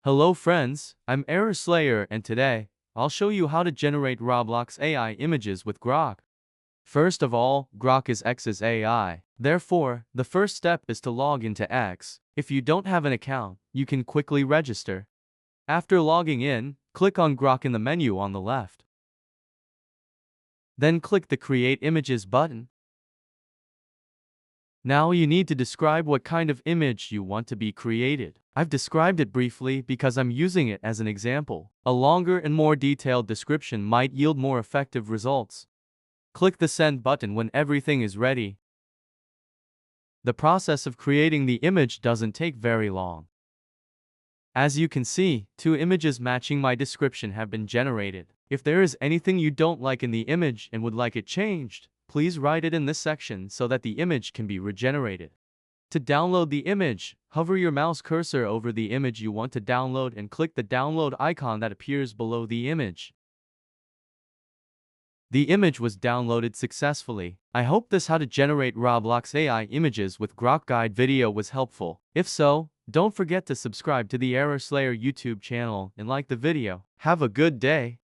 Hello friends, I'm Error Slayer and today, I'll show you how to generate Roblox AI images with Grok. First of all, Grok is X's AI. Therefore, the first step is to log into X. If you don't have an account, you can quickly register. After logging in, click on Grok in the menu on the left. Then click the Create Images button. Now you need to describe what kind of image you want to be created. I've described it briefly because I'm using it as an example. A longer and more detailed description might yield more effective results. Click the Send button when everything is ready. The process of creating the image doesn't take very long. As you can see, 2 images matching my description have been generated. If there is anything you don't like in the image and would like it changed, please write it in this section so that the image can be regenerated. To download the image, hover your mouse cursor over the image you want to download and click the download icon that appears below the image. The image was downloaded successfully. I hope this how to generate Roblox AI images with Grok guide video was helpful. If so, don't forget to subscribe to the Error Slayer YouTube channel and like the video. Have a good day.